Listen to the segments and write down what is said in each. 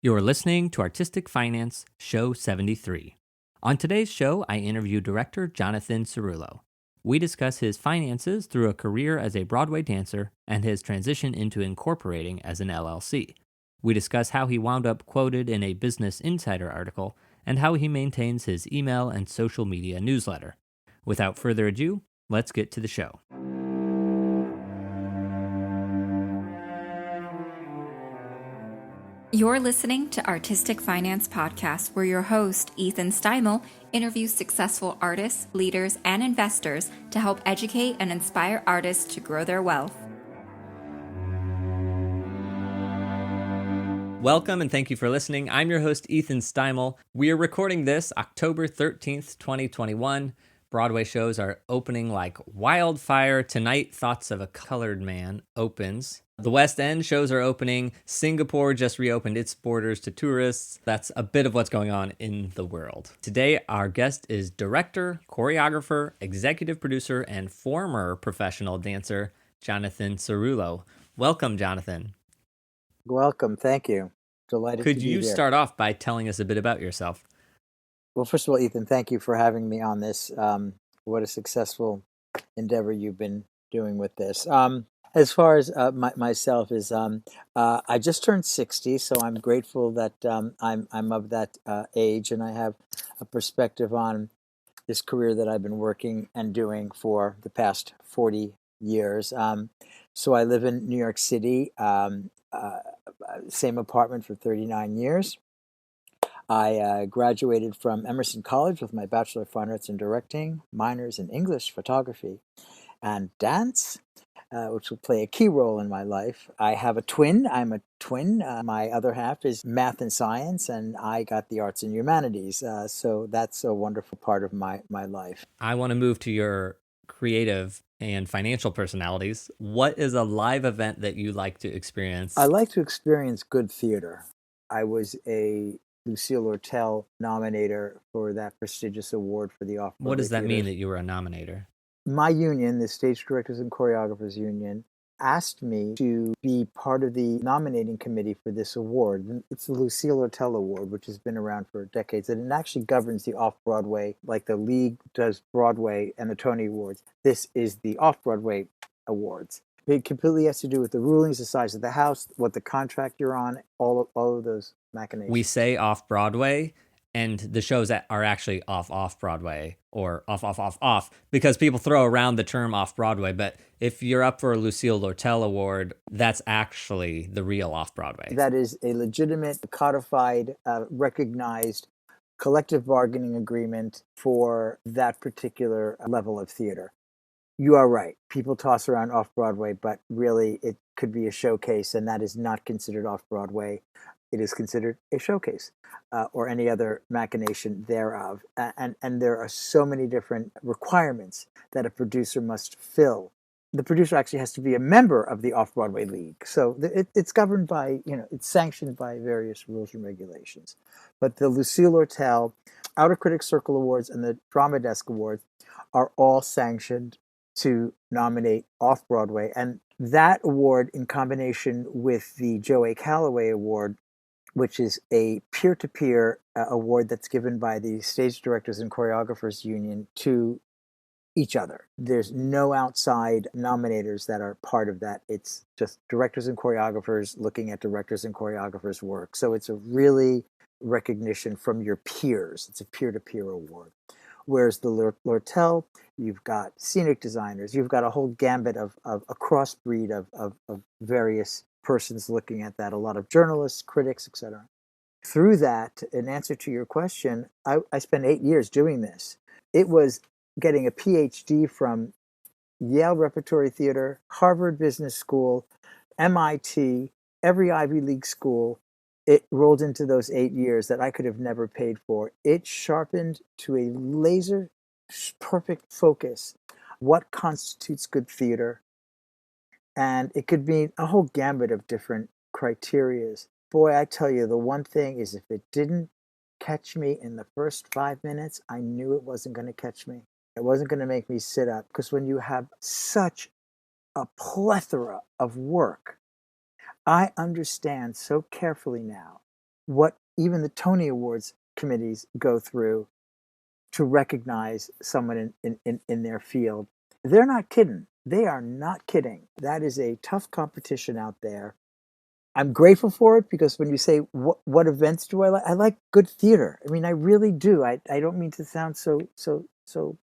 You're listening to Artistic Finance, Show 73. On today's show, I interview director Jonathan Cerullo. We discuss his finances through a career as a Broadway dancer and his transition into incorporating as an LLC. We discuss how he wound up quoted in a Business Insider article and how he maintains his email and social media newsletter. Without further ado, let's get to the show. You're listening to Artistic Finance Podcast, where your host, Ethan Steimel, interviews successful artists, leaders, and investors to help educate and inspire artists to grow their wealth. Welcome and thank you for listening. I'm your host, Ethan Steimel. We are recording this October 13th, 2021. Broadway shows are opening like wildfire. Tonight, Thoughts of a Colored Man opens. The West End shows are opening. Singapore just reopened its borders to tourists. That's a bit of what's going on in the world. Today, our guest is director, choreographer, executive producer, and former professional dancer, Jonathan Cerullo. Welcome, Jonathan. Welcome. Thank you. Delighted to be here. Could you start off by telling us a bit about yourself? Well, first of all, Ethan, thank you for having me on this. What a successful endeavor you've been doing with this. As far as myself is, I just turned 60, so I'm grateful that I'm of that age, and I have a perspective on this career that I've been working and doing for the past 40 years. So I live in New York City, same apartment for 39 years. I graduated from Emerson College with my Bachelor of Fine Arts in Directing, minors in English, photography, and dance, which will play a key role in my life. I have a twin. I'm a twin. My other half is math and science, and I got the arts and humanities. So that's a wonderful part of my life. I want to move to your creative and financial personalities. What is a live event that you like to experience? I like to experience good theater. I was a Lucille Lortel nominator for that prestigious award for the Off-Broadway What does that mean theater. that you were a nominator? My union, the Stage Directors and Choreographers Union, asked me to be part of the nominating committee for this award. It's the Lucille Lortel Award, which has been around for decades, and it actually governs the Off-Broadway, like the League does Broadway and the Tony Awards. This is the Off-Broadway Awards. It completely has to do with the rulings, the size of the house, what the contract you're on, all of those machinations. We say off-Broadway, and the shows that are actually off-Broadway or off, because people throw around the term off-Broadway, but if you're up for a Lucille Lortel Award, that's actually the real off-Broadway. That is a legitimate, codified, recognized collective bargaining agreement for that particular level of theater. You are right. People toss around off-Broadway, but really it could be a showcase, and that is not considered off-Broadway. It is considered a showcase or any other machination thereof. And there are so many different requirements that a producer must fill. The producer actually has to be a member of the Off-Broadway League. So it's governed by, it's sanctioned by various rules and regulations. But the Lucille Lortel, Outer Critics Circle Awards, and the Drama Desk Awards are all sanctioned to nominate Off-Broadway. And that award, in combination with the Joe A. Calloway Award, which is a peer-to-peer award that's given by the Stage Directors and Choreographers Union to each other. There's no outside nominators that are part of that. It's just directors and choreographers looking at directors and choreographers' work. So it's a really recognition from your peers. It's a peer-to-peer award. Whereas the Lortel, you've got scenic designers, you've got a whole gambit of a crossbreed of various persons looking at that, a lot of journalists, critics, etc. Through that, in answer to your question, I spent 8 years doing this. It was getting a PhD from Yale Repertory Theater, Harvard Business School, MIT, every Ivy League school. It rolled into those 8 years that I could have never paid for. It sharpened to a laser perfect focus what constitutes good theater. And it could be a whole gambit of different criterias. Boy, I tell you, the one thing is if it didn't catch me in the first 5 minutes, I knew it wasn't going to catch me. It wasn't going to make me sit up. Because when you have such a plethora of work, I understand so carefully now what even the Tony Awards committees go through to recognize someone in their field. They're not kidding. They are not kidding. That is a tough competition out there. I'm grateful for it because when you say, what events do I like? I like good theater. I mean, I really do. I don't mean to sound so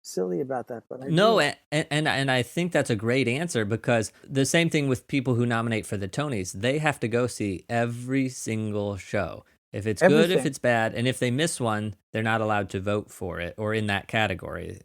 silly about that, but I No, do. and I think that's a great answer, because the same thing with people who nominate for the Tonys, they have to go see every single show. If it's good, if Everything. it's bad, and if they miss one, they're not allowed to vote for it or in that category.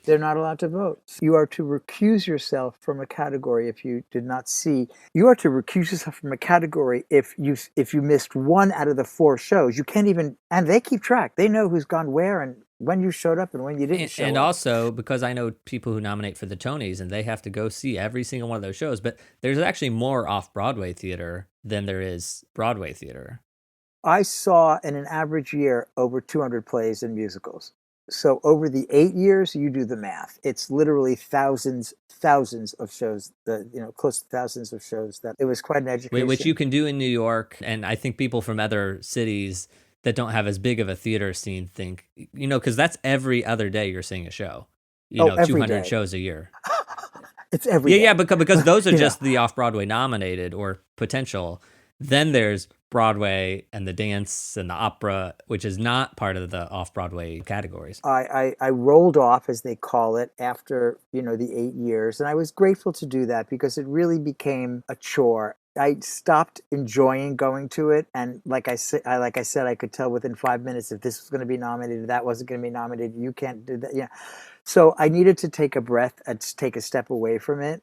They're not allowed to vote. You are to recuse yourself from a category if you did not see. You are to recuse yourself from a category if you missed one out of the 4 shows. You can't even, and they keep track. They know who's gone where and when you showed up and when you didn't show And up. also, because I know people who nominate for the Tonys and they have to go see every single one of those shows, but there's actually more off-Broadway theater than there is Broadway theater. I saw in an average year over 200 plays and musicals. So over the 8 years, you do the math. It's literally thousands of shows, close to thousands of shows. That it was quite an education. Which you can do in New York, and I think people from other cities that don't have as big of a theater scene think, because that's every other day you're seeing a show. Every 200 day. shows a year. It's every day. Yeah, because those are just the off-Broadway nominated or potential. Then there's Broadway and the dance and the opera, which is not part of the off-Broadway categories. I rolled off, as they call it, after the 8 years, and I was grateful to do that because it really became a chore. I stopped enjoying going to it, and like I said, I could tell within 5 minutes if this was going to be nominated, that wasn't going to be nominated. You can't do that. Yeah. So I needed to take a breath and take a step away from it.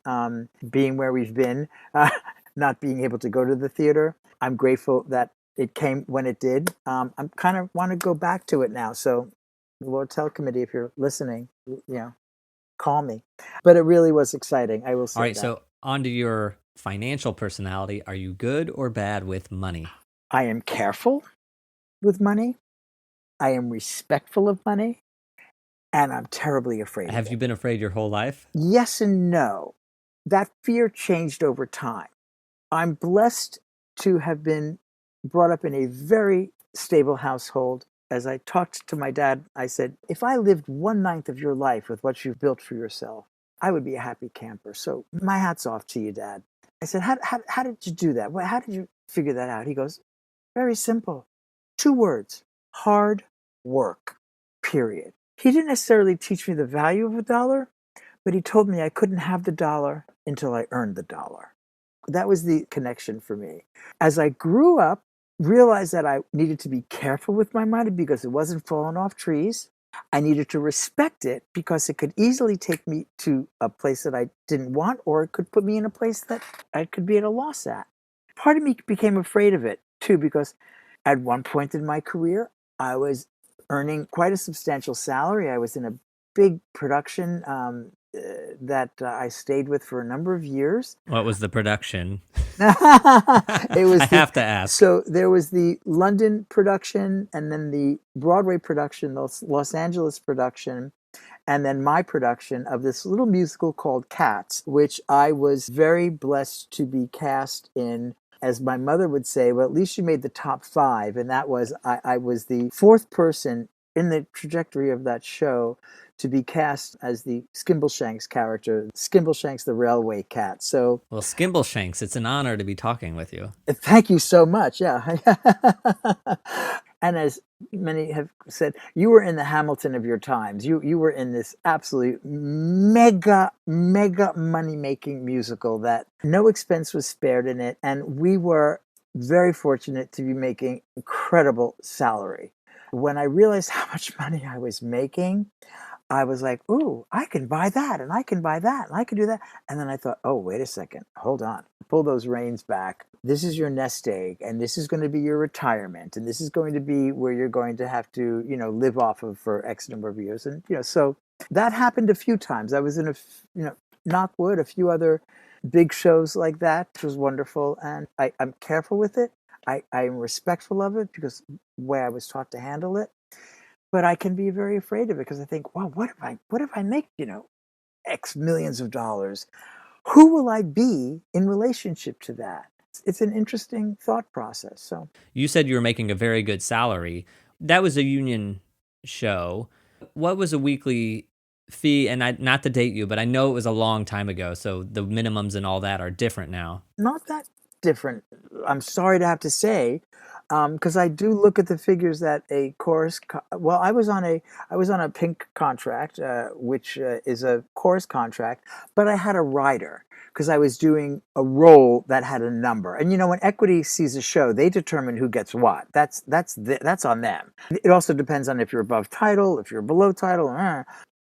Being where we've been, not being able to go to the theater, I'm grateful that it came when it did. I'm kind of want to go back to it now. So, the Lortel Committee, if you're listening, call me. But it really was exciting. I will say. All right, that. so on to your financial personality. Are you good or bad with money? I am careful with money. I am respectful of money. And I'm terribly afraid of it. Have you been afraid your whole life? Yes and no. That fear changed over time. I'm blessed to have been brought up in a very stable household. As I talked to my dad, I said, if I lived 1/9 of your life with what you've built for yourself, I would be a happy camper. So my hat's off to you, Dad. I said, how did you do that? How did you figure that out? He goes, very simple. 2 words, hard work, period. He didn't necessarily teach me the value of a dollar, but he told me I couldn't have the dollar until I earned the dollar. That was the connection for me. As I grew up, realized that I needed to be careful with my money because it wasn't falling off trees. I needed to respect it because it could easily take me to a place that I didn't want, or it could put me in a place that I could be at a loss at. Part of me became afraid of it too, because at one point in my career, I was earning quite a substantial salary. I was in a big production that I stayed with for a number of years. What was the production? It was I have to ask. So there was the London production, and then the Broadway production, the Los Angeles production, and then my production of this little musical called Cats, which I was very blessed to be cast in. As my mother would say, well, at least you made the top 5. And that was, I was the 4th person in the trajectory of that show to be cast as the Skimbleshanks character, Skimbleshanks the railway cat. So, well, Skimbleshanks, it's an honor to be talking with you. Thank you so much. Yeah. And as many have said, you were in the Hamilton of your times. You were in this absolute mega money-making musical that no expense was spared in it. And we were very fortunate to be making incredible salary. When I realized how much money I was making, I was like, ooh, I can buy that, and I can buy that, and I can do that. And then I thought, oh, wait a second, hold on. Pull those reins back. This is your nest egg, and this is going to be your retirement, and this is going to be where you're going to have to, live off of for X number of years. And, so that happened a few times. I was in Knockwood, a few other big shows like that, which was wonderful. And I'm careful with it. I'm respectful of it because the way I was taught to handle it. But I can be very afraid of it because I think, wow, what if I make, X millions of dollars? Who will I be in relationship to that? It's an interesting thought process. So You said you were making a very good salary. That was a union show. What was a weekly fee? And not to date you, but I know it was a long time ago, so the minimums and all that are different now. not that different. I'm sorry to have to say, because I do look at the figures that a chorus. Well, I was on a pink contract, which is a chorus contract, but I had a rider because I was doing a role that had a number. And when Equity sees a show, they determine who gets what. That's on them. It also depends on if you're above title, if you're below title,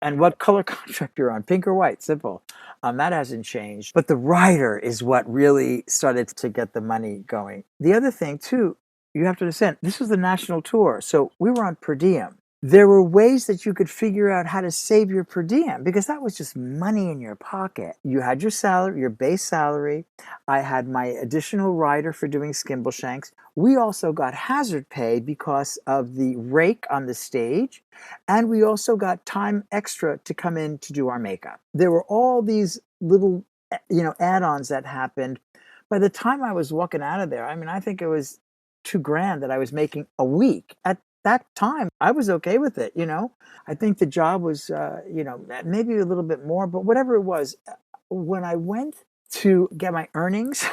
and what color contract you're on, pink or white. Simple. That hasn't changed. But the rider is what really started to get the money going. The other thing, too, you have to understand, this was the national tour. So we were on per diem. There were ways that you could figure out how to save your per diem because that was just money in your pocket. You had your salary, your base salary. I had my additional rider for doing Skimbleshanks. We also got hazard pay because of the rake on the stage. And we also got time extra to come in to do our makeup. There were all these little, add-ons that happened. By the time I was walking out of there, I think it was $2,000 that I was making a week. At that time, I was okay with it. I think the job was, maybe a little bit more, but whatever it was, when I went to get my earnings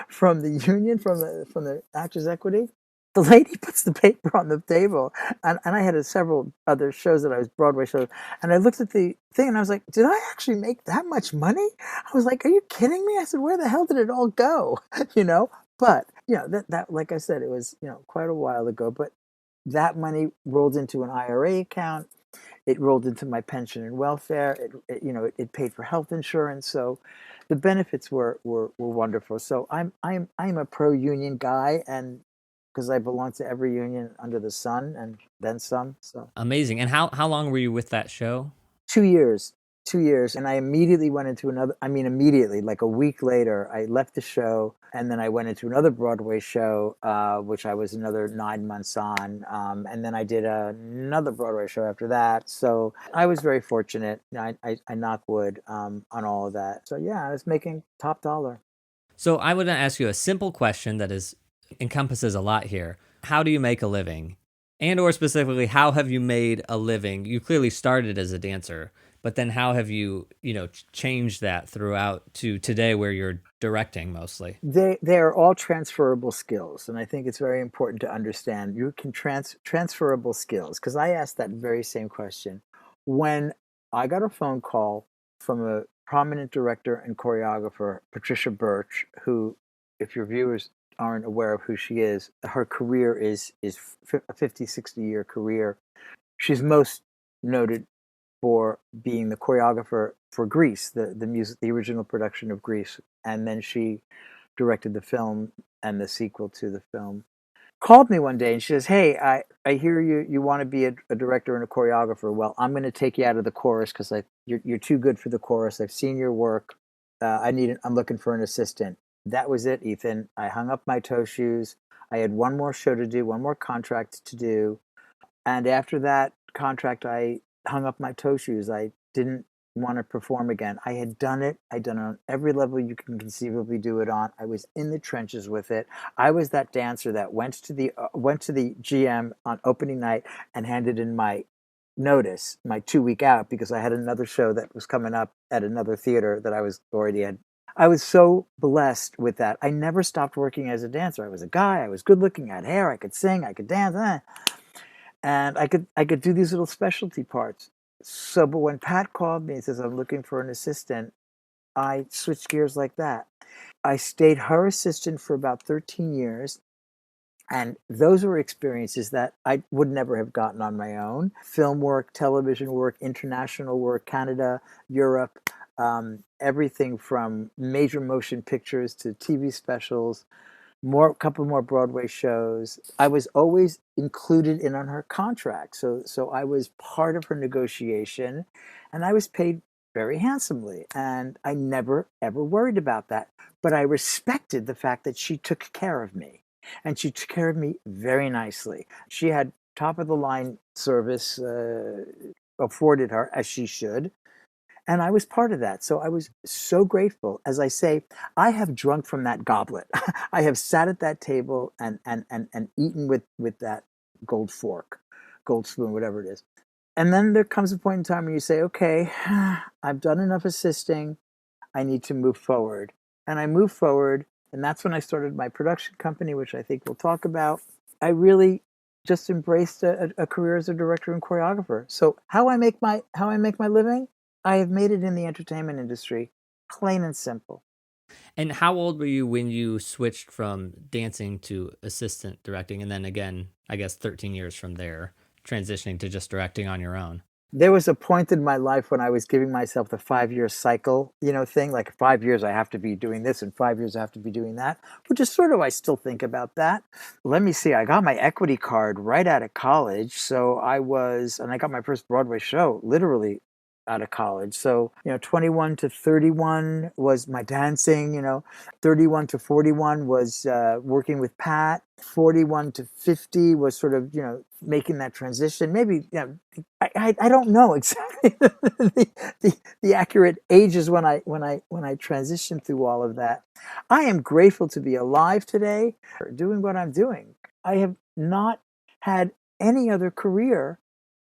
from the union, from the Actors Equity, the lady puts the paper on the table, and I had several other shows that I was Broadway shows, and I looked at the thing and I was like, did I actually make that much money? I was like, are you kidding me? I said, where the hell did it all go? But that like I said, it was quite a while ago, but that money rolled into an IRA account. It rolled into my pension and welfare. It paid for health insurance. So the benefits were wonderful. So I'm a pro union guy, and because I belong to every union under the sun and then some. So Amazing. And how long were you with that show? 2 years. 2 years. And I immediately went into another, immediately, like a week later, I left the show and then I went into another Broadway show, which I was another 9 months on. And then I did another Broadway show after that. So I was very fortunate. I knock wood on all of that. So yeah, I was making top dollar. So I want to ask you a simple question that encompasses a lot here. How do you make a living? And or specifically, how have you made a living? You clearly started as a dancer, but then how have you, changed that throughout to today where you're directing mostly? They are all transferable skills, and I think it's very important to understand you can transferable skills, because I asked that very same question when I got a phone call from a prominent director and choreographer, Patricia Birch, who, if your viewers aren't aware of who she is, her career is a 50, 60-year career. She's most noted for being the choreographer for Grease, the music, the original production of Grease, and then she directed the film and the sequel to the film. Called me one day and she says, "Hey, I hear you want to be a director and a choreographer. Well, I'm going to take you out of the chorus because you're too good for the chorus. I've seen your work. I'm looking for an assistant." That was it, Ethan. I hung up my toe shoes. I had one more show to do, one more contract to do, and after that contract, I hung up my toe shoes. I didn't want to perform again. I had done it. I'd done it on every level you can conceivably do it on. I was in the trenches with it. I was that dancer that went to the GM on opening night and handed in my notice, my 2-week out, because I had another show that was coming up at another theater that I was already had. I was so blessed with that. I never stopped working as a dancer. I was a guy. I was good looking. I had hair. I could sing. I could dance. And I could do these little specialty parts. So, but when Pat called me and says, "I'm looking for an assistant," I switched gears like that. I stayed her assistant for about 13 years. And those were experiences that I would never have gotten on my own. Film work, television work, international work, Canada, Europe, everything from major motion pictures to TV specials, couple more Broadway shows. I was always included in on her contract. So I was part of her negotiation and I was paid very handsomely. And I never, ever worried about that. But I respected the fact that she took care of me. And she took care of me very nicely. She had top of the line service afforded her, as she should. And I was part of that. So I was so grateful. As I say, I have drunk from that goblet. I have sat at that table and eaten with that gold fork, gold spoon, whatever it is. And then there comes a point in time where you say, okay, I've done enough assisting. I need to move forward. And I moved forward. And that's when I started my production company, which I think we'll talk about. I really just embraced a career as a director and choreographer. So how I make my living, I have made it in the entertainment industry, plain and simple. And how old were you when you switched from dancing to assistant directing? And then again, I guess 13 years from there, transitioning to just directing on your own. There was a point in my life when I was giving myself the 5-year cycle, thing, like 5 years I have to be doing this and 5 years I have to be doing that, which is sort of, I still think about that. Let me see, I got my equity card right out of college. So and I got my first Broadway show literally out of college. So, 21 to 31 was my dancing, 31 to 41 was working with Pat. 41 to 50 was sort of, making that transition. Maybe, I don't know exactly the accurate ages when I transitioned through all of that. I am grateful to be alive today, doing what I'm doing. I have not had any other career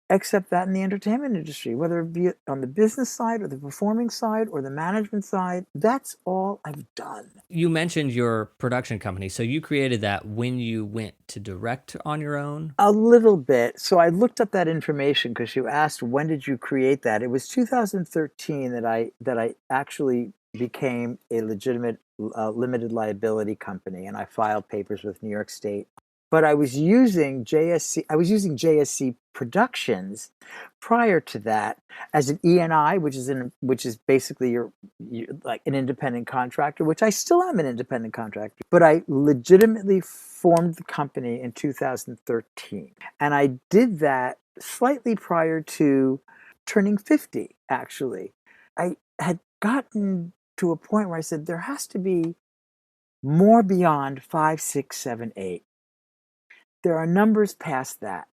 except that in the entertainment industry, whether it be on the business side or the performing side or the management side. That's all I've done. You mentioned your production company. So you created that when you went to direct on your own? A little bit. So I looked up that information because you asked, when did you create that? It was 2013 that I actually became a legitimate limited liability company, and I filed papers with New York State. But I was using JSC Productions prior to that as an ENI, which is basically your like an independent contractor, which I still am an independent contractor. But I legitimately formed the company in 2013, and I did that slightly prior to turning 50. Actually, I had gotten to a point where I said there has to be more beyond 5, 6, 7, 8. There are numbers past that.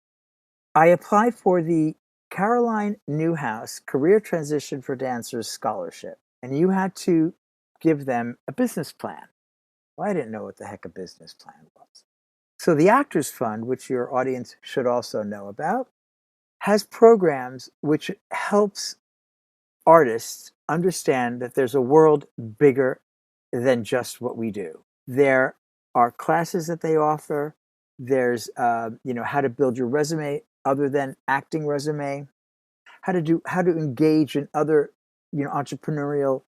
I applied for the Caroline Newhouse Career Transition for Dancers Scholarship, and you had to give them a business plan. Well, I didn't know what the heck a business plan was. So the Actors Fund, which your audience should also know about, has programs which helps artists understand that there's a world bigger than just what we do. There are classes that they offer. There's, how to build your resume other than acting resume, how to engage in other, entrepreneurial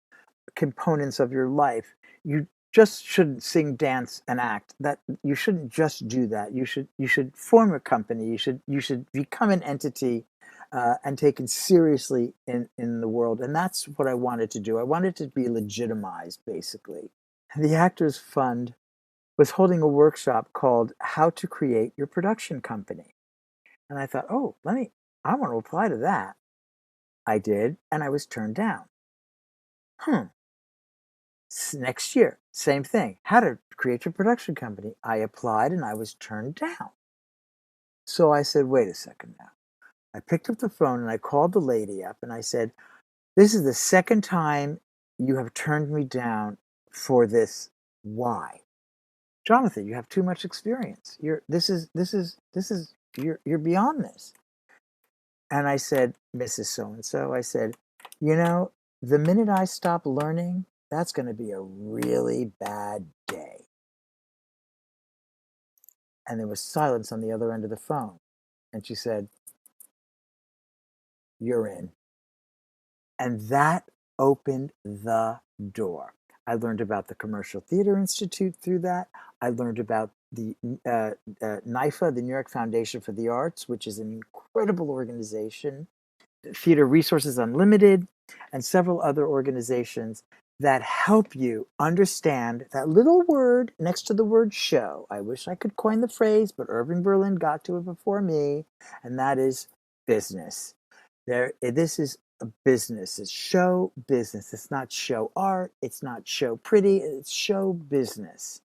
components of your life. You just shouldn't sing, dance, and act. That you shouldn't just do that. You should form a company. You should become an entity and taken seriously in the world. And that's what I wanted to do. I wanted to be legitimized, basically. The Actors Fund was holding a workshop called How to Create Your Production Company. And I thought, I want to apply to that. I did, and I was turned down. Next year, same thing. How to create your production company. I applied, and I was turned down. So I said, wait a second now. I picked up the phone, and I called the lady up, and I said, this is the second time you have turned me down for this. Why? Jonathan, you have too much experience. You're beyond this. And I said, Mrs. So-and-so, I said, the minute I stop learning, that's going to be a really bad day. And there was silence on the other end of the phone. And she said, you're in. And that opened the door. I learned about the Commercial Theater Institute through that. I learned about the NYFA, the New York Foundation for the Arts, which is an incredible organization, Theater Resources Unlimited, and several other organizations that help you understand that little word next to the word show. I wish I could coin the phrase, but Irving Berlin got to it before me, and that is business. This is a business. It's show business. It's not show art. It's not show pretty. It's show business.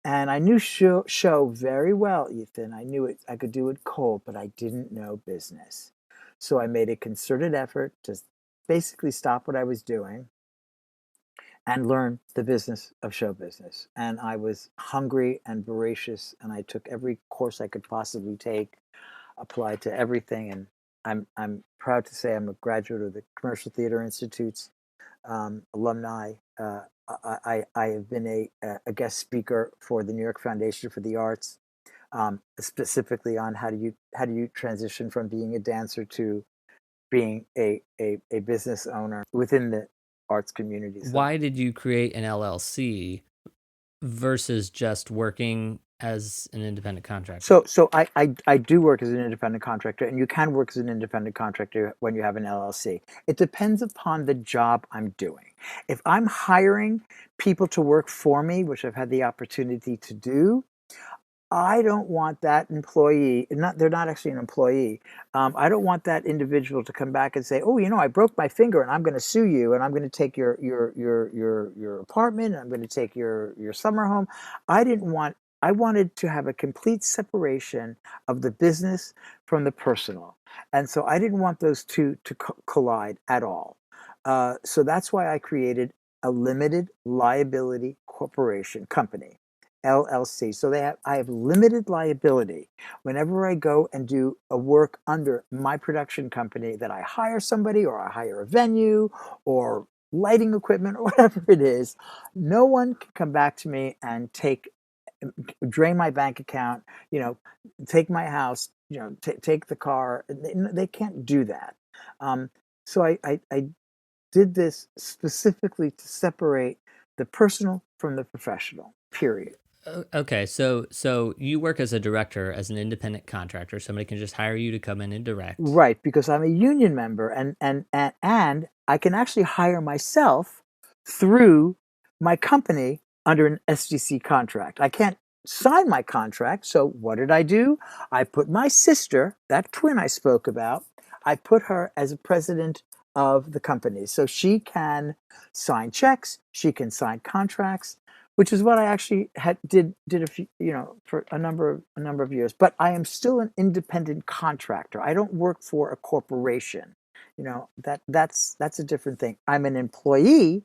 And I knew show very well, Ethan. I knew it. I could do it cold, but I didn't know business. So I made a concerted effort to basically stop what I was doing and learn the business of show business. And I was hungry and voracious, and I took every course I could possibly take, applied to everything. And I'm proud to say I'm a graduate of the Commercial Theater Institute's alumni. I have been a guest speaker for the New York Foundation for the Arts, specifically on how do you transition from being a dancer to being a business owner within the arts community. So, why did you create an LLC versus just working as an independent contractor? So I do work as an independent contractor, and you can work as an independent contractor when you have an LLC. It depends upon the job I'm doing. If I'm hiring people to work for me, which I've had the opportunity to do, I don't want that employee, they're not actually an employee. I don't want that individual to come back and say, oh, I broke my finger and I'm going to sue you, and I'm going to take your apartment, and I'm going to take your summer home. I wanted to have a complete separation of the business from the personal. And so I didn't want those two to collide at all. So that's why I created a limited liability corporation company, LLC. So I have limited liability whenever I go and do a work under my production company, that I hire somebody or I hire a venue or lighting equipment or whatever it is. No one can come back to me and drain my bank account, take my house, take the car. They can't do that. So I did this specifically to separate the personal from the professional, period. Okay, so you work as a director, as an independent contractor. Somebody can just hire you to come in and direct. Right, because I'm a union member, and I can actually hire myself through my company under an SDC contract. I can't sign my contract, so what did I do? I put my sister, that twin I spoke about, I put her as a president of the company, so she can sign checks, she can sign contracts, which is what I actually did a few, for a number of years. But I am still an independent contractor. I don't work for a corporation. That's a different thing. I'm an employee.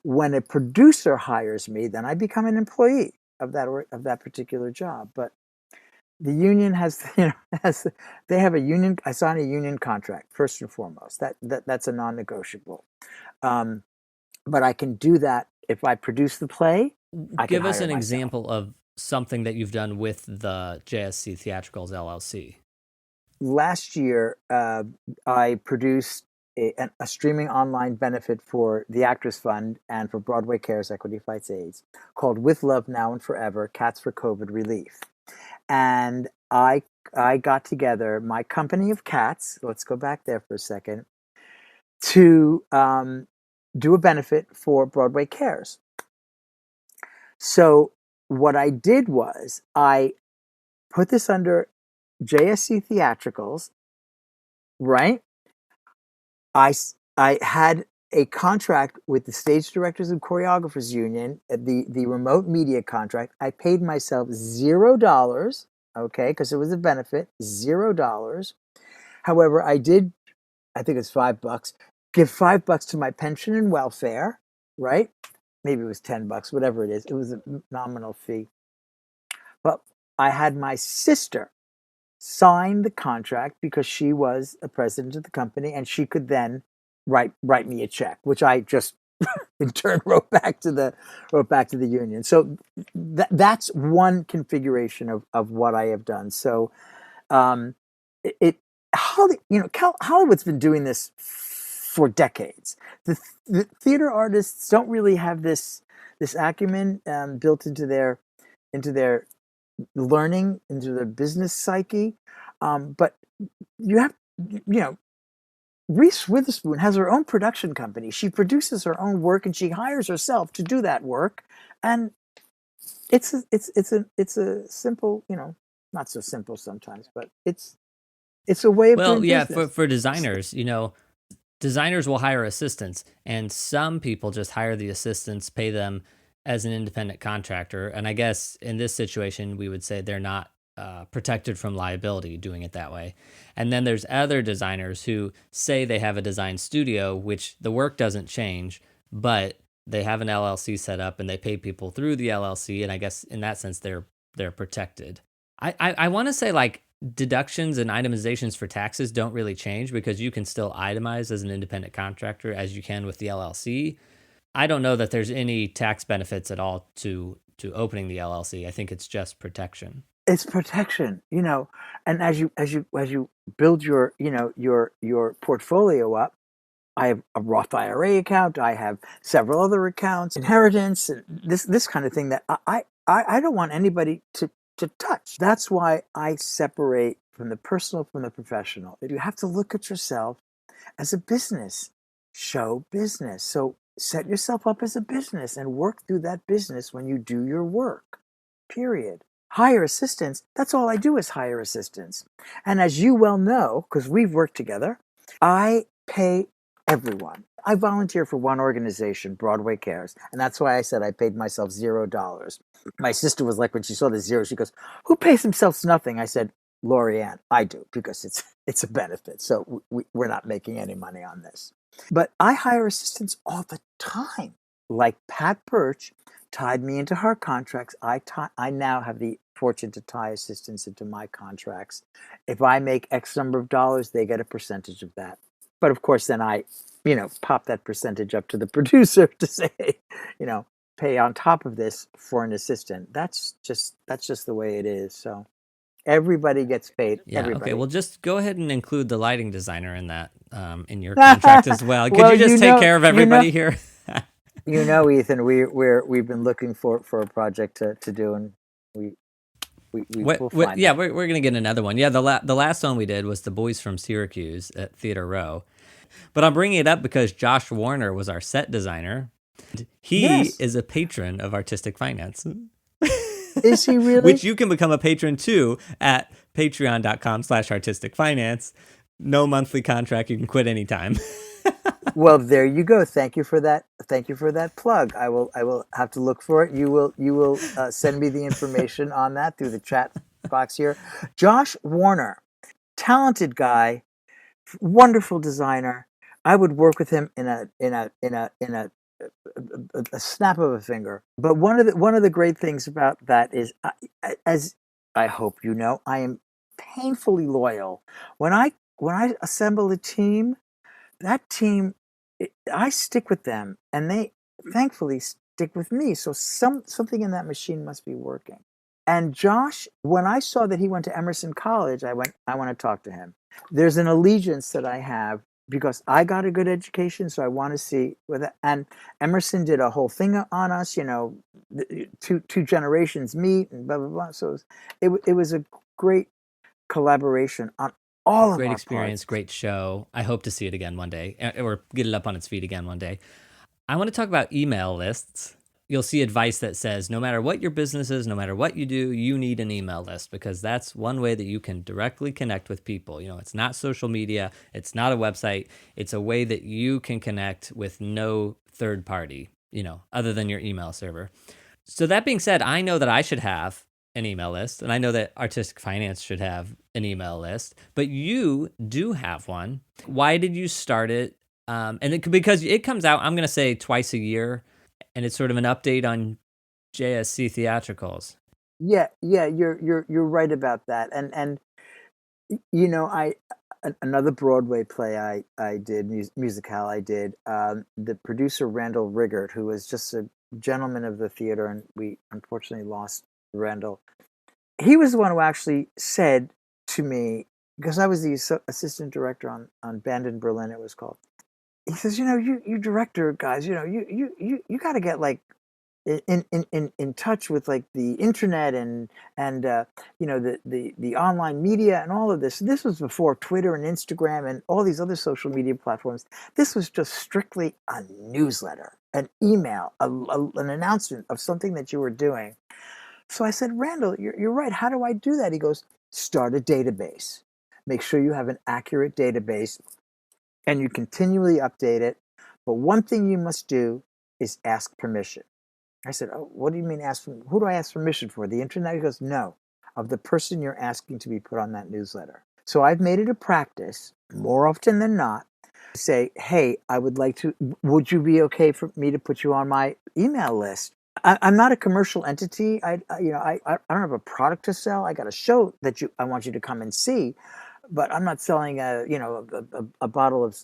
When a producer hires me, then I become an employee of that particular job. But the union they have a union. I sign a union contract first and foremost. That's a non-negotiable. But I can do that if I produce the play. Give us an example of something that you've done with the JSC Theatricals LLC. Last year, I produced a streaming online benefit for the Actors Fund and for Broadway Cares Equity Fights AIDS, called With Love Now and Forever, Cats for COVID Relief. And I got together my company of cats, let's go back there for a second, to do a benefit for Broadway Cares. So what I did was I put this under JSC Theatricals, right? I had a contract with the Stage Directors and Choreographers Union, the remote media contract. I paid myself $0, okay, because it was a benefit, $0. However, I think it's $5, give $5 to my pension and welfare, right? Maybe it was $10, whatever it is. It was a nominal fee. But I had my sister sign the contract because she was a president of the company, and she could then write me a check, which I just in turn wrote back to the union. So that's one configuration of what I have done. So Hollywood's been doing this for decades. The theater artists don't really have this acumen built into their learning, into their business psyche. But you have, Reese Witherspoon has her own production company. She produces her own work and she hires herself to do that work. And it's a simple, not so simple sometimes, but it's a way of doing business. Well, yeah, for designers, designers will hire assistants, and some people just hire the assistants, pay them as an independent contractor. And I guess in this situation, we would say they're not protected from liability doing it that way. And then there's other designers who say they have a design studio, which the work doesn't change, but they have an LLC set up and they pay people through the LLC. And I guess in that sense, they're protected. I want to say like deductions and itemizations for taxes don't really change because you can still itemize as an independent contractor as you can with the LLC. I don't know that there's any tax benefits at all to opening the LLC. I think it's just protection. It's protection, and as you build your your portfolio up, I have a Roth IRA account, I have several other accounts, inheritance, and this kind of thing that I don't want anybody to touch. That's why I separate from the personal from the professional. You have to look at yourself as a business, show business. So set yourself up as a business and work through that business when you do your work, period. Hire assistants, that's all I do is hire assistants. And as you well know, because we've worked together, I pay everyone. I volunteer for one organization, Broadway Cares, and that's why I said I paid myself $0. My sister was like, when she saw the zero, she goes, "Who pays themselves nothing?" I said, "Lorianne, I do, because it's a benefit. So we're not making any money on this." But I hire assistants all the time. Like Pat Birch tied me into her contracts. I now have the fortune to tie assistants into my contracts. If I make X number of dollars, they get a percentage of that. But of course, then I, pop that percentage up to the producer to say, pay on top of this for an assistant. That's just the way it is. So everybody gets paid. Yeah. Everybody. Okay. Well, just go ahead and include the lighting designer in that in your contract as well. Could you just take care of everybody here? Ethan, we've been looking for a project to do, and we'll find yeah, we're gonna get another one. Yeah, the last one we did was the boys from Syracuse at Theater Row, but I'm bringing it up because Josh Warner was our set designer. He is a patron of Artistic Finance. Is he really? Which you can become a patron too at patreon.com/artisticfinance. No monthly contract. You can quit anytime. Well, there you go. Thank you for that. Thank you for that plug. I will have to look for it. You will send me the information on that through the chat box here. Josh Warner, talented guy, wonderful designer. I would work with him in a snap of a finger. But one of the great things about that is, as I hope you know, I am painfully loyal. When I assemble a team, that team, I stick with them, and they thankfully stick with me. So something in that machine must be working. And Josh, when I saw that he went to Emerson College, I want to talk to him. There's an allegiance that I have because I got a good education, so I want to see with it. And Emerson did a whole thing on us, two generations meet and blah blah blah. So it was a great collaboration on all of great our experience, parts. Great show. I hope to see it again one day, or get it up on its feet again one day. I want to talk about email lists. You'll see advice that says no matter what your business is, no matter what you do, you need an email list, because that's one way that you can directly connect with people. It's not social media, it's not a website, it's a way that you can connect with no third party, other than your email server. So that being said, I know that I should have an email list, and I know that Artistic Finance should have an email list, but you do have one. Why did you start it? Because it comes out, I'm going to say twice a year, and it's sort of an update on JSC theatricals. Yeah, you're right about that. And another Broadway play I did, musicale I did, the producer Randall Riggert, who was just a gentleman of the theater, and we unfortunately lost Randall. He was the one who actually said to me, because I was the assistant director on Band in Berlin, it was called. He says, you director guys, you got to get like in touch with like the internet and the online media and all of this. This was before Twitter and Instagram and all these other social media platforms. This was just strictly a newsletter, an email, an announcement of something that you were doing. So I said, Randall, you're right. How do I do that? He goes, start a database. Make sure you have an accurate database and you continually update it. But one thing you must do is ask permission. I said, oh, what do you mean ask? Who do I ask permission for? The internet? He goes, no. of the person you're asking to be put on that newsletter. So I've made it a practice, more often than not, to say, hey, would you be okay for me to put you on my email list? I'm not a commercial entity. I don't have a product to sell. I got a show that I want you to come and see, but I'm not selling a bottle of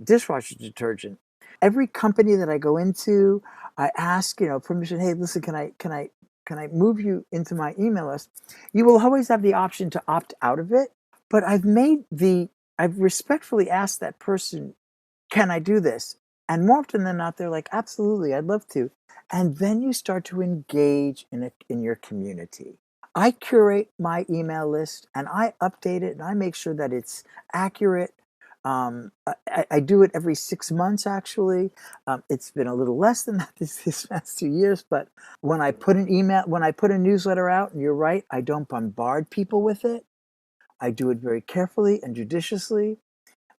dishwasher detergent. Every company that I go into, I ask permission. Hey, listen, can I move you into my email list? You will always have the option to opt out of it, but I've respectfully asked that person, can I do this? And more often than not, they're like, absolutely, I'd love to. And then you start to engage in your community. I curate my email list and I update it and I make sure that it's accurate. I do it every 6 months, actually. It's been a little less than that this past 2 years, but when I put a newsletter out, and you're right, I don't bombard people with it. I do it very carefully and judiciously.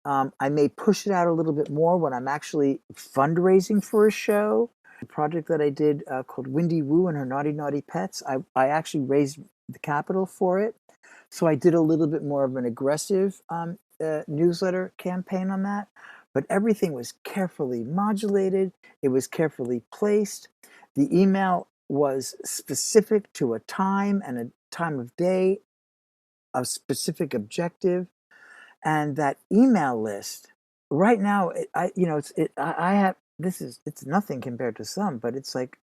I may push it out a little bit more when I'm actually fundraising for a show. A project that I did called Windy Woo and Her Naughty Naughty Pets, I actually raised the capital for it. So I did a little bit more of an aggressive newsletter campaign on that. But everything was carefully modulated. It was carefully placed. The email was specific to a time and a time of day, a specific objective. And that email list right now, it's nothing compared to some, but it's like,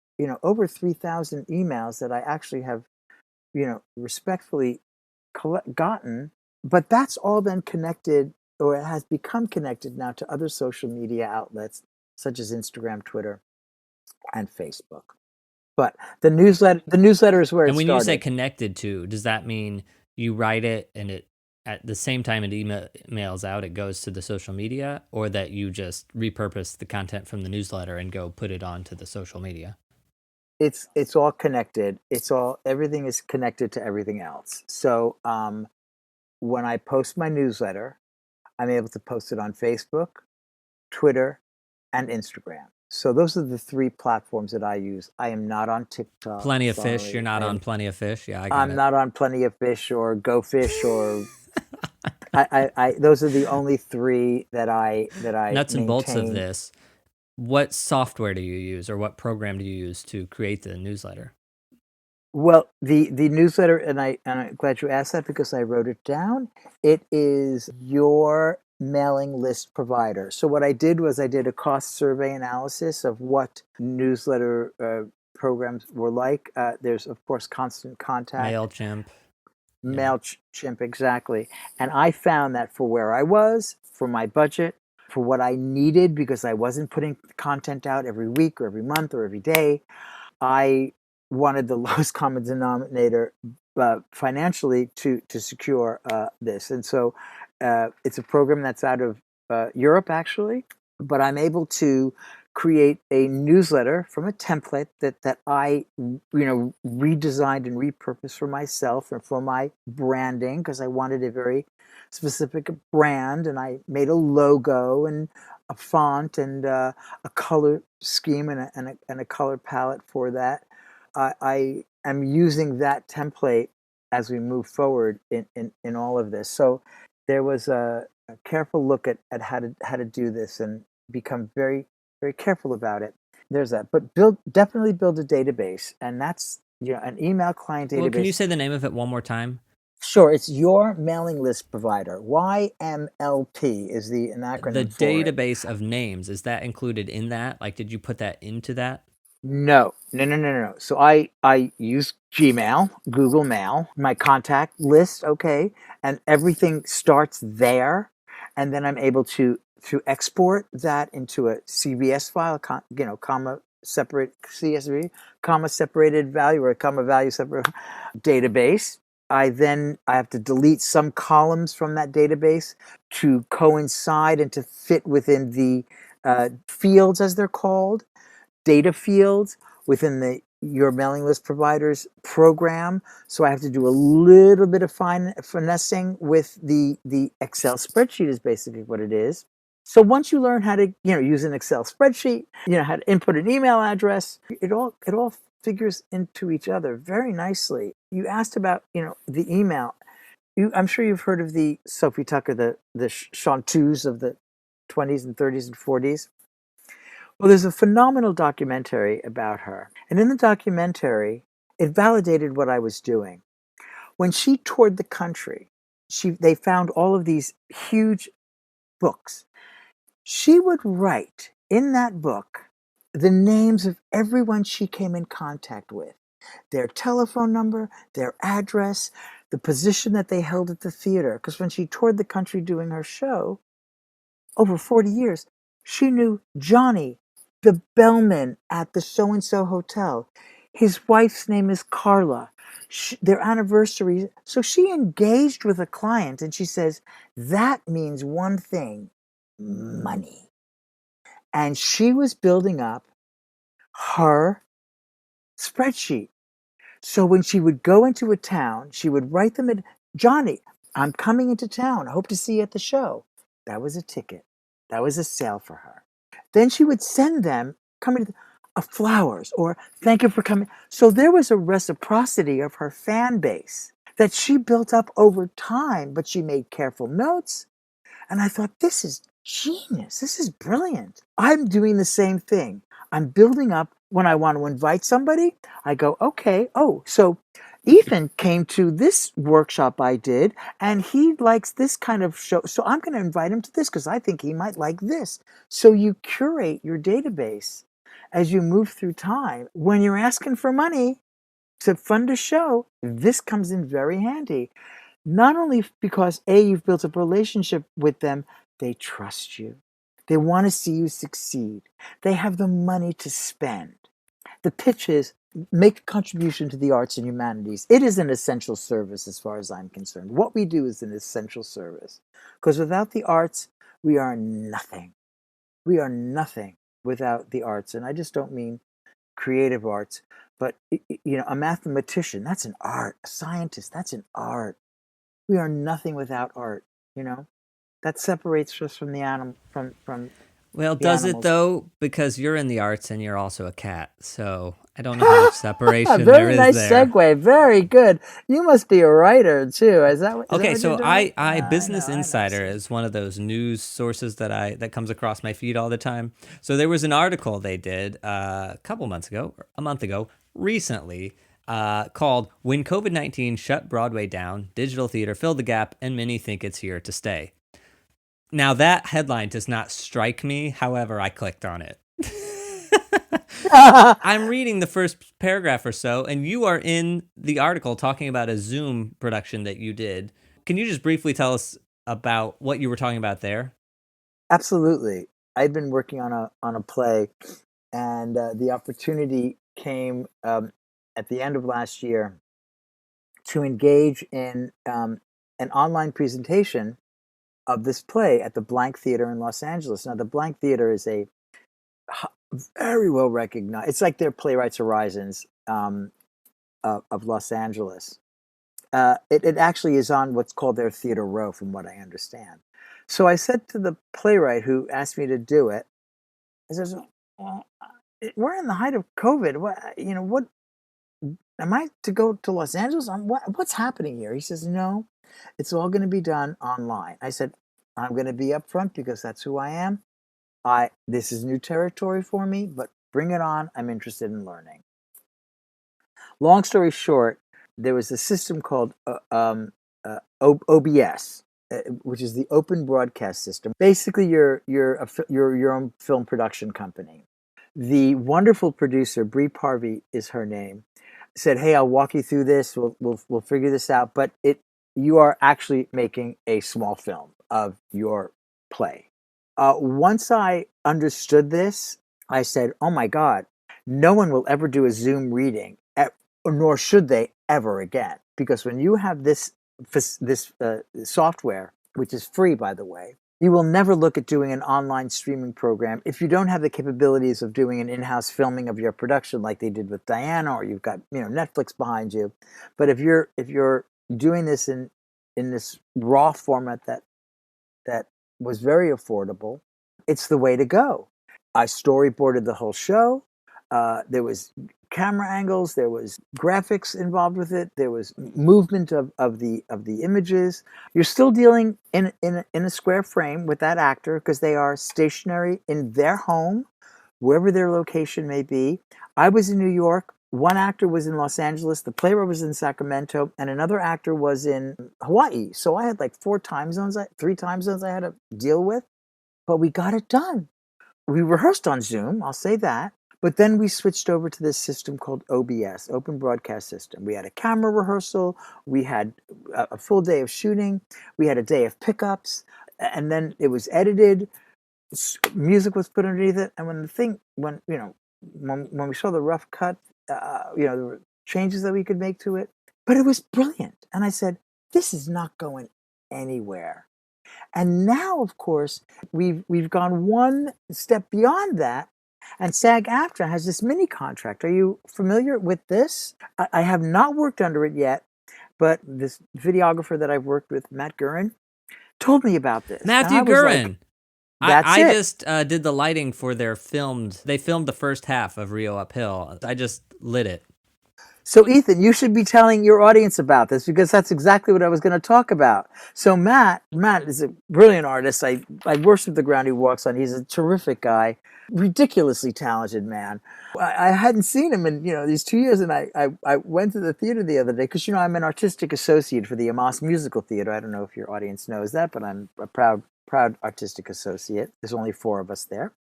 over 3,000 emails that I actually have, respectfully gotten. But that's all been connected, or it has become connected now to other social media outlets such as Instagram, Twitter, and Facebook. But the newsletter is where it started. And when you say connected to, does that mean you write it and it at the same time it emails out, it goes to the social media, or that you just repurpose the content from the newsletter and go put it onto the social media? It's all connected. Everything is connected to everything else. So when I post my newsletter, I'm able to post it on Facebook, Twitter, and Instagram. So those are the 3 platforms that I use. I am not on TikTok. Plenty of Fish. You're not on Plenty of Fish. Yeah, I got I'm not on Plenty of Fish or Go Fish or. Those are the only 3 that I nuts and maintain. Bolts of this. What software do you use, or what program do you use to create the newsletter? Well, the newsletter, and I'm glad you asked that because I wrote it down. It is your mailing list provider. So what I did was I did a cost survey analysis of what newsletter programs were like. There's, of course, Constant Contact. MailChimp, exactly. And I found that for where I was, for my budget, for what I needed, because I wasn't putting content out every week or every month or every day, I wanted the lowest common denominator financially to secure this. And so it's a program that's out of Europe, actually, but I'm able to create a newsletter from a template that I redesigned and repurposed for myself and for my branding, because I wanted a very specific brand, and I made a logo and a font and a color scheme and a color palette for that. I am using that template as we move forward in all of this. So there was a careful look at how to do this and become very, very careful about it. There's that. But definitely build a database, and that's an email client database. Well, can you say the name of it one more time? Sure, it's your mailing list provider. YMLP is an acronym the for it. database of names, is that included in that? Like, did you put that into that? No. So I use Gmail, Google Mail, my contact list, okay, and everything starts there, and then I'm able to export that into a CVS file, comma separate CSV, comma separated value, or a comma value separate database. I have to delete some columns from that database to coincide and to fit within the fields, as they're called, data fields within your mailing list provider's program. So I have to do a little bit of finessing with the Excel spreadsheet is basically what it is. So once you learn how to use an Excel spreadsheet, how to input an email address, it all figures into each other very nicely. You asked about, the email. I'm sure you've heard of the Sophie Tucker, the chanteuse of the 20s and 30s and 40s. Well, there's a phenomenal documentary about her. And in the documentary, it validated what I was doing. When she toured the country, they found all of these huge books. She would write in that book the names of everyone she came in contact with, their telephone number, their address, the position that they held at the theater. Because when she toured the country doing her show, over 40 years, she knew Johnny, the bellman at the so-and-so hotel. His wife's name is Carla. Their anniversary. So she engaged with a client and she says, that means one thing, money. And she was building up her spreadsheet. So when she would go into a town, she would write them in, Johnny, I'm coming into town. I hope to see you at the show. That was a ticket. That was a sale for her. Then she would send them flowers or thank you for coming. So there was a reciprocity of her fan base that she built up over time, but she made careful notes. And I thought, this is genius. This is brilliant. I'm doing the same thing. I'm building up when I want to invite somebody. I go, okay. Oh, so Ethan came to this workshop I did, and he likes this kind of show. So I'm going to invite him to this because I think he might like this. So you curate your database as you move through time. When you're asking for money to fund a show, this comes in very handy. Not only because, A, you've built up a relationship with them, they trust you. They want to see you succeed. They have the money to spend. The pitch is, make a contribution to the arts and humanities. It is an essential service as far as I'm concerned. What we do is an essential service. Because without the arts, we are nothing. We are nothing without the arts. And I just don't mean creative arts, but a mathematician, that's an art. A scientist, that's an art. We are nothing without art, That separates us from the animal, from Well, the does animals. it though? Because you're in the arts and you're also a cat, so I don't know how much separation there Very is nice there. segue. Very good. You must be a writer too. Is that what Okay, you're so doing? I I Business know. Insider is one of those news sources that comes across my feed all the time. So there was an article they did a couple months ago, or a month ago, recently, called "When COVID-19 Shut Broadway Down, Digital Theater Filled the Gap, and Many Think It's Here to Stay." Now that headline does not strike me. However, I clicked on it. I'm reading the first paragraph or so, and you are in the article talking about a Zoom production that you did. Can you just briefly tell us about what you were talking about there? Absolutely. I'd been working on a play, and the opportunity came at the end of last year to engage in an online presentation of this play at the Blank Theater in Los Angeles. Now, the Blank Theater is a very well recognized. It's like their Playwrights Horizons of Los Angeles. It actually is on what's called their Theater Row, from what I understand. So I said to the playwright who asked me to do it, I says, well, we're in the height of COVID. What am I to go to Los Angeles? What's happening here? He says, no, it's all going to be done online. I said, I'm going to be upfront because that's who I am. This is new territory for me, but bring it on. I'm interested in learning. Long story short, there was a system called OBS, which is the Open Broadcast System. Basically, you're your own film production company. The wonderful producer, Bree Parvey is her name, said, "Hey, I'll walk you through this. We'll figure this out." But you are actually making a small film of your play. Once I understood this, I said, "Oh my God, no one will ever do a Zoom reading, nor should they ever again, because when you have this software, which is free, by the way, you will never look at doing an online streaming program if you don't have the capabilities of doing an in-house filming of your production, like they did with Diana, or you've got Netflix behind you. But if you're doing this in this raw format that was very affordable, it's the way to go." I storyboarded the whole show. There was camera angles, there was graphics involved with it, there was movement of the images. You're still dealing in a square frame with that actor because they are stationary in their home, wherever their location may be. I was in New York. One actor was in Los Angeles, the playwright was in Sacramento, and another actor was in Hawaii. So I had like three time zones I had to deal with, but we got it done. We rehearsed on Zoom, I'll say that. But then we switched over to this system called OBS, Open Broadcast System. We had a camera rehearsal. We had a full day of shooting. We had a day of pickups. And then it was edited. Music was put underneath it. And when we saw the rough cut, there were changes that we could make to it. But it was brilliant. And I said, this is not going anywhere. And now, of course, we've gone one step beyond that, and SAG-AFTRA has this mini contract. Are you familiar with this? I have not worked under it yet, but this videographer that I've worked with, Matt Gurren, told me about this. Matthew Gurren. Like, I just did the lighting for they filmed the first half of Rio Uphill. I just lit it. So, Ethan, you should be telling your audience about this because that's exactly what I was going to talk about. So Matt is a brilliant artist. I worship the ground he walks on. He's a terrific guy, ridiculously talented man. I hadn't seen him in these 2 years, and I went to the theater the other day because I'm an artistic associate for the Amos Musical Theater. I don't know if your audience knows that, but I'm a proud artistic associate. There's only 4 of us there.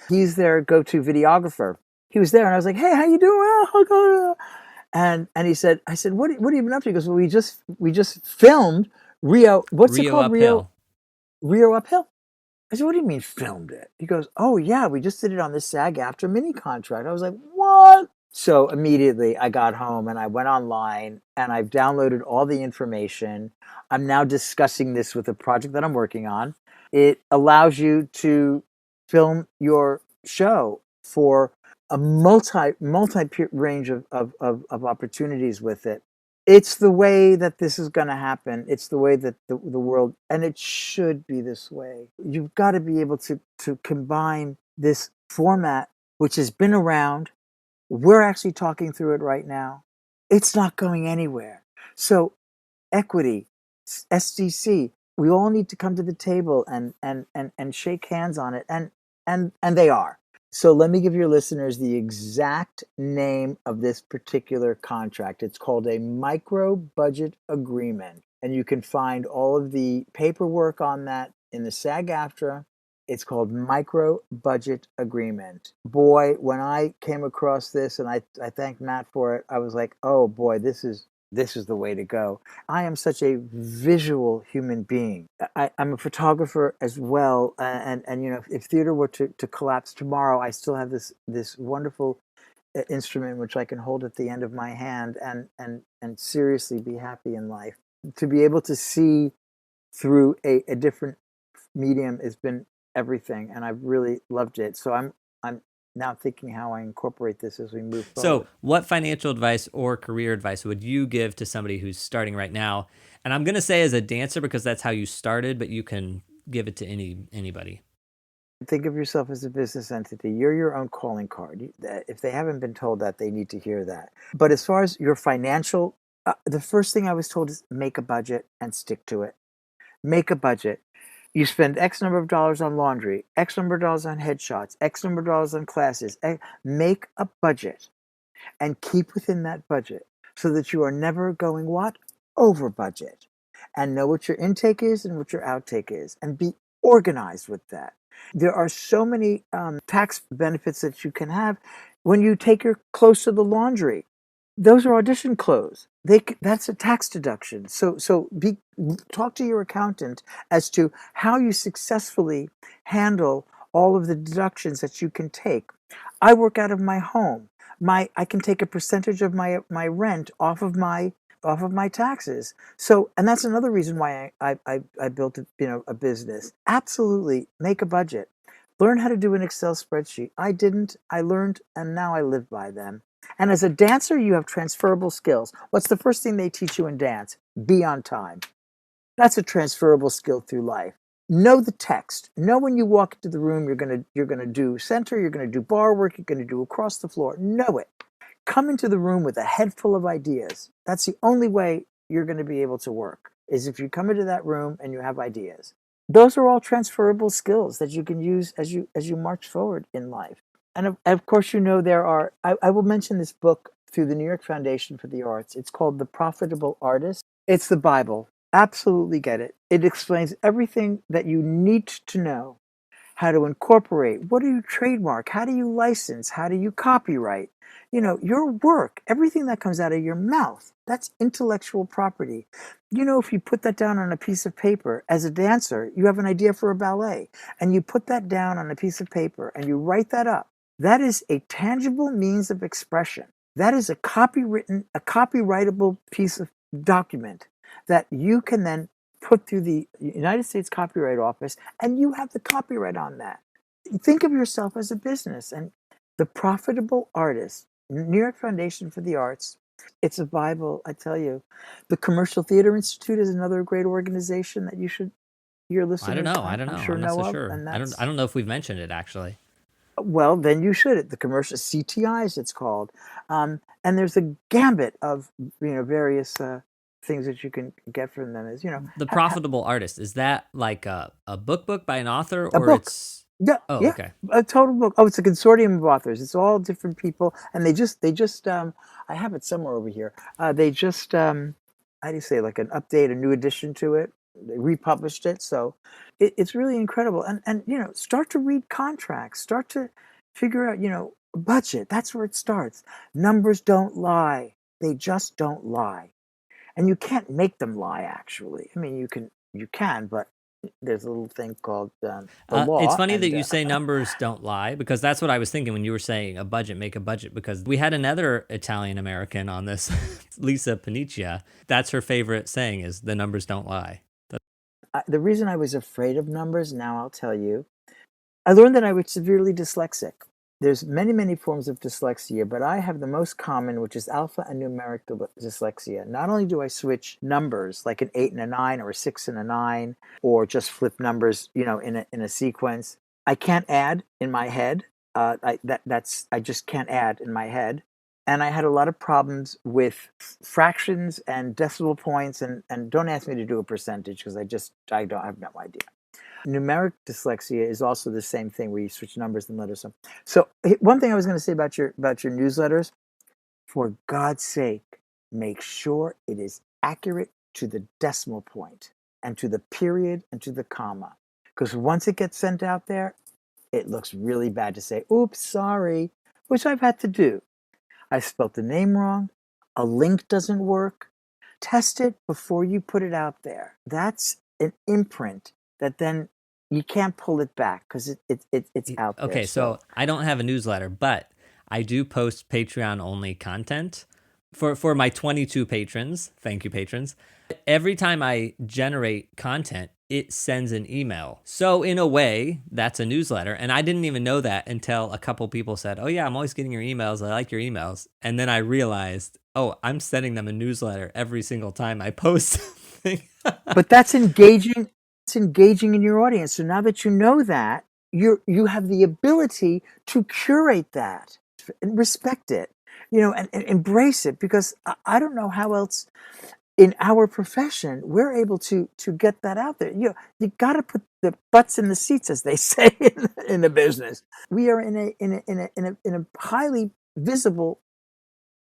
He's their go-to videographer. He was there, and I was like, "Hey, how you doing?" And he said, I said, what have you been up to? He goes, well, we just filmed Rio. What's it called? Uphill. Rio Uphill. I said, what do you mean filmed it? He goes, oh yeah, we just did it on this SAG-AFTRA mini contract. I was like, what? So immediately I got home and I went online and I've downloaded all the information. I'm now discussing this with a project that I'm working on. It allows you to film your show for a multi range of opportunities with it. It's the way that this is going to happen. It's the way that the world, and it should be this way. You've got to be able to combine this format, which has been around. We're actually talking through it right now. It's not going anywhere. So equity, SDC, we all need to come to the table and shake hands on it. And they are. So let me give your listeners the exact name of this particular contract. It's called a micro budget agreement. And you can find all of the paperwork on that in the SAG-AFTRA. It's called micro budget agreement. Boy, when I came across this, and I thanked Matt for it, I was like, oh boy, this is the way to go. I am such a visual human being. I'm a photographer as well. And if theater were to collapse tomorrow, I still have this wonderful instrument which I can hold at the end of my hand and seriously be happy in life. To be able to see through a different medium has been everything, and I've really loved it. So I'm now thinking how I incorporate this as we move forward. So what financial advice or career advice would you give to somebody who's starting right now? And I'm going to say as a dancer because that's how you started, but you can give it to anybody. Think of yourself as a business entity. You're your own calling card. If they haven't been told that, they need to hear that. But as far as your financial, the first thing I was told is make a budget and stick to it. Make a budget. You spend X number of dollars on laundry, X number of dollars on headshots, X number of dollars on classes. Make a budget and keep within that budget so that you are never going what? Over budget. And know what your intake is and what your outtake is. And be organized with that. There are so many tax benefits that you can have when you take your clothes to the laundry. Those are audition clothes. That's a tax deduction. So talk to your accountant as to how you successfully handle all of the deductions that you can take. I work out of my home. I can take a percentage of my rent off of my taxes. So, and that's another reason why I built a business. Absolutely, make a budget. Learn how to do an Excel spreadsheet. I didn't. I learned, and now I live by them. And as a dancer, you have transferable skills. What's the first thing they teach you in dance? Be on time. That's a transferable skill through life. Know the text. Know when you walk into the room, you're gonna do center, you're gonna do bar work, you're gonna do across the floor. Know it. come into the room with a head full of ideas. That's the only way you're going to be able to work, is if you come into that room and you have ideas. Those are all transferable skills that you can use as you march forward in life. And of course, there are, I will mention this book through the New York Foundation for the Arts. It's called The Profitable Artist. It's the Bible. Absolutely get it. It explains everything that you need to know. How to incorporate, what do you trademark, how do you license, how do you copyright? Your work, everything that comes out of your mouth, that's intellectual property. If you put that down on a piece of paper, as a dancer, you have an idea for a ballet, and you put that down on a piece of paper and you write that up. That is a tangible means of expression. That is a copyrightable piece of document that you can then put through the United States Copyright Office, and you have the copyright on that. Think of yourself as a business. And The Profitable Artist, New York Foundation for the Arts, it's a Bible, I tell you. The Commercial Theater Institute is another great organization that your listeners, I don't know. I'm not so sure. And I don't know if we've mentioned it, actually. Well, then you should. The commercial CTIs, it's called. And there's a gambit of various things that you can get from them. Is The Profitable Artist, is that like a book by an author, a or book. it's Okay, a total book. It's a consortium of authors. It's all different people, and they just I have it somewhere over here. They just how do you say, like an update, a new addition to it. They republished it, so it's really incredible. And start to read contracts, start to figure out budget. That's where it starts. Numbers don't lie; they just don't lie. And you can't make them lie, actually. I mean, you can, but there's a little thing called the law. It's funny that you say numbers don't lie, because that's what I was thinking when you were saying a budget, make a budget, because we had another Italian-American on this, Lisa Paniccia. That's her favorite saying, is the numbers don't lie. The reason I was afraid of numbers, now I'll tell you, I learned that I was severely dyslexic. There's many, many forms of dyslexia, but I have the most common, which is alphanumeric dyslexia. Not only do I switch numbers, like an 8 and a 9, or a 6 and a 9, or just flip numbers, in a sequence. I can't add in my head. I just can't add in my head. And I had a lot of problems with fractions and decimal points, and don't ask me to do a percentage, because I have no idea. Numeric dyslexia is also the same thing, where you switch numbers and letters. So one thing I was going to say about your newsletters, for God's sake, make sure it is accurate to the decimal point and to the period and to the comma. Because once it gets sent out there, it looks really bad to say, oops, sorry, which I've had to do. I spelled the name wrong. A link doesn't work. Test it before you put it out there. That's an imprint that then you can't pull it back, because it's out there. Okay, so I don't have a newsletter, but I do post Patreon-only content for my 22 patrons. Thank you, patrons. Every time I generate content, it sends an email. So in a way, that's a newsletter. And I didn't even know that until a couple people said, oh yeah, I'm always getting your emails. I like your emails. And then I realized, oh, I'm sending them a newsletter every single time I post something. But that's engaging. It's engaging in your audience. So now that you know that, you have the ability to curate that and respect it, and embrace it, because I don't know how else in our profession we're able to get that out there. You got to put the butts in the seats, as they say in the business. We are in a highly visible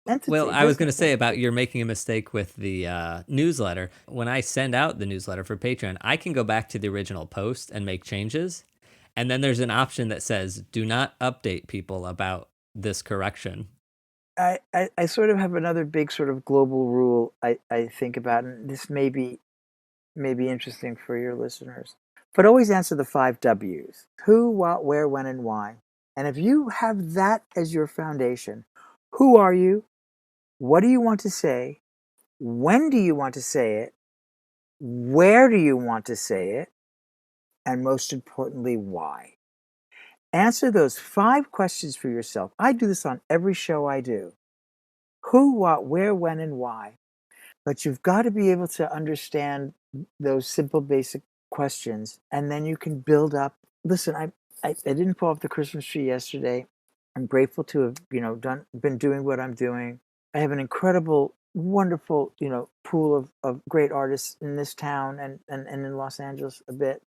entity. Well, I was going to say about you're making a mistake with the newsletter. When I send out the newsletter for Patreon, I can go back to the original post and make changes. And then there's an option that says, do not update people about this correction. I sort of have another big sort of global rule I think about, and this may be interesting for your listeners. But always answer the 5 W's: who, what, where, when, and why. And if you have that as your foundation, who are you? What do you want to say? When do you want to say it? Where do you want to say it? And most importantly, why? Answer those 5 questions for yourself. I do this on every show I do. Who, what, where, when, and why. But you've got to be able to understand those simple, basic questions, and then you can build up. Listen, I didn't pull off the Christmas tree yesterday. I'm grateful to have, been doing what I'm doing. I have an incredible, wonderful, pool of great artists in this town and in Los Angeles a bit.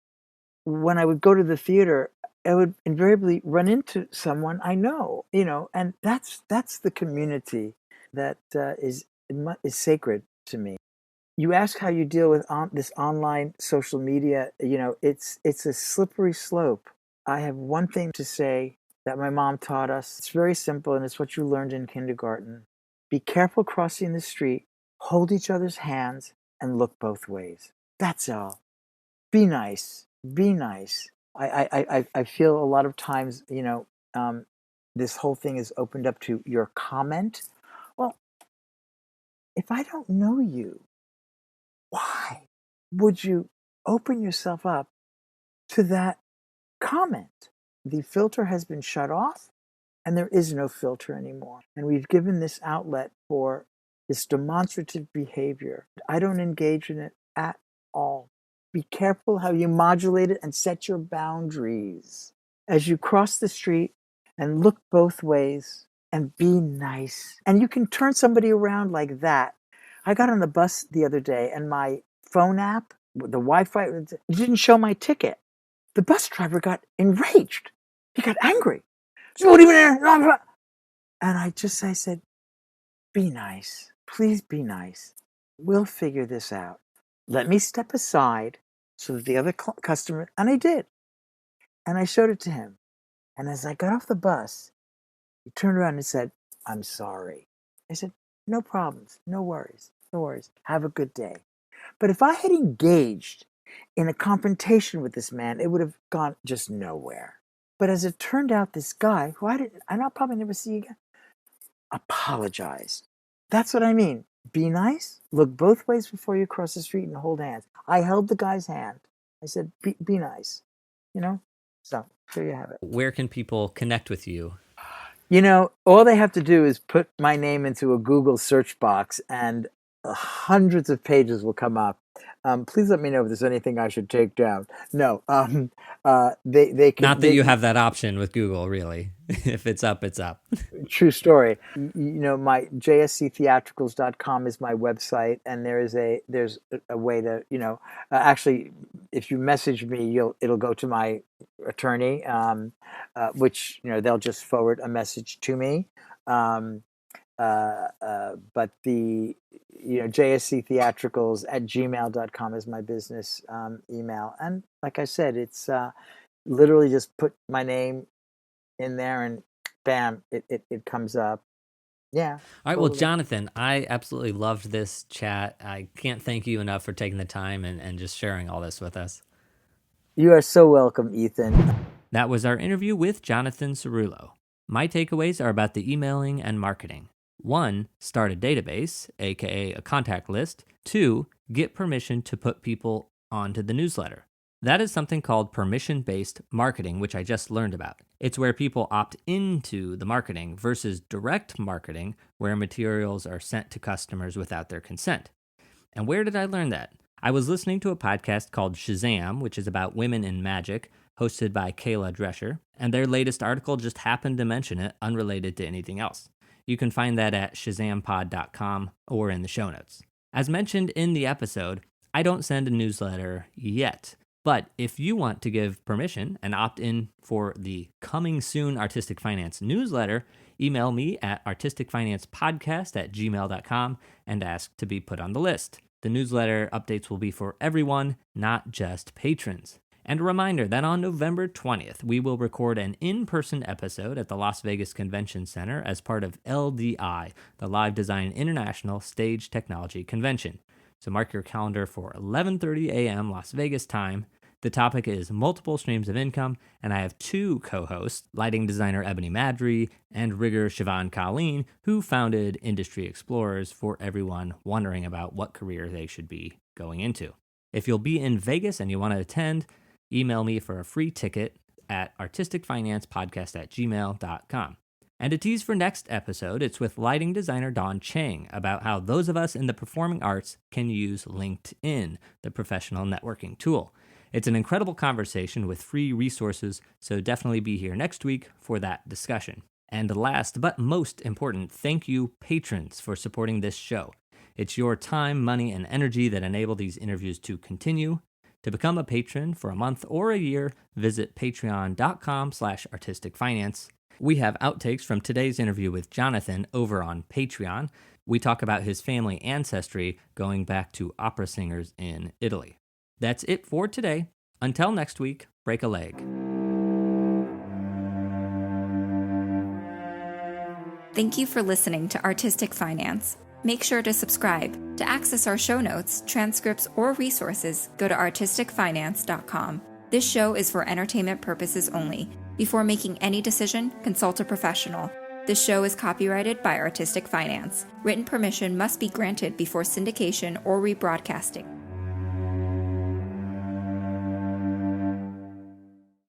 When I would go to the theater, I would invariably run into someone I know, and that's the community that is sacred to me. You ask how you deal with this online social media. It's a slippery slope. I have one thing to say that my mom taught us. It's very simple, and it's what you learned in kindergarten. Be careful crossing the street, hold each other's hands, and look both ways. That's all. Be nice. Be nice. I feel a lot of times, this whole thing is opened up to your comment. Well, if I don't know you, why would you open yourself up to that comment? The filter has been shut off, and there is no filter anymore. And we've given this outlet for this demonstrative behavior. I don't engage in it at all. Be careful how you modulate it and set your boundaries. As you cross the street and look both ways and be nice. And you can turn somebody around like that. I got on the bus the other day and my phone app, the Wi-Fi, didn't show my ticket. The bus driver got enraged. He got angry. What even there? And I said, be nice. Please be nice. We'll figure this out. Let me step aside so that the other customer, and I did. And I showed it to him. And as I got off the bus, he turned around and said, I'm sorry. I said, no problems, no worries, no worries. Have a good day. But if I had engaged in a confrontation with this man, it would have gone just nowhere. But as it turned out, this guy, who I'll probably never see again, apologized. That's what I mean. Be nice. Look both ways before you cross the street and hold hands. I held the guy's hand. I said, be nice. So there you have it. Where can people connect with you? All they have to do is put my name into a Google search box and hundreds of pages will come up. Please let me know if there's anything I should take down. No, they can. Not that you have that option with Google, really. If it's up, it's up. True story. My jsctheatricals.com is my website, and there's a way to, actually, if you message me, it'll go to my attorney, which, they'll just forward a message to me. But the, jsctheatricals@gmail.com is my business email. And like I said, it's literally just put my name in there and bam, it comes up. Yeah. All right. Totally. Well, Jonathan, I absolutely loved this chat. I can't thank you enough for taking the time and just sharing all this with us. You are so welcome, Ethan. That was our interview with Jonathan Cerullo. My takeaways are about the emailing and marketing. 1, start a database, aka a contact list. 2, get permission to put people onto the newsletter. That is something called permission-based marketing, which I just learned about. It's where people opt into the marketing versus direct marketing, where materials are sent to customers without their consent. And where did I learn that? I was listening to a podcast called Shezam, which is about women in magic, hosted by Kayla Drescher, and their latest article just happened to mention it, unrelated to anything else. You can find that at shazampod.com or in the show notes. As mentioned in the episode, I don't send a newsletter yet. But if you want to give permission and opt in for the coming soon Artistic Finance newsletter, email me at artisticfinancepodcast@gmail.com and ask to be put on the list. The newsletter updates will be for everyone, not just patrons. And a reminder that on November 20th, we will record an in-person episode at the Las Vegas Convention Center as part of LDI, the Live Design International Stage Technology Convention. So mark your calendar for 11:30 a.m. Las Vegas time. The topic is multiple streams of income, and I have 2 co-hosts, lighting designer Ebony Madry and rigger Siobhan Colleen, who founded Industry Explorers, for everyone wondering about what career they should be going into. If you'll be in Vegas and you want to attend, email me for a free ticket at artisticfinancepodcast@gmail.com. And a tease for next episode, it's with lighting designer Dawn Chang about how those of us in the performing arts can use LinkedIn, the professional networking tool. It's an incredible conversation with free resources, so definitely be here next week for that discussion. And last but most important, thank you, patrons, for supporting this show. It's your time, money, and energy that enable these interviews to continue. To become a patron for a month or a year, visit patreon.com/artisticfinance. We have outtakes from today's interview with Jonathan over on Patreon. We talk about his family ancestry going back to opera singers in Italy. That's it for today. Until next week, break a leg. Thank you for listening to Artistic Finance. Make sure to subscribe. To access our show notes, transcripts, or resources, go to artisticfinance.com. This show is for entertainment purposes only. Before making any decision, consult a professional. This show is copyrighted by Artistic Finance. Written permission must be granted before syndication or rebroadcasting.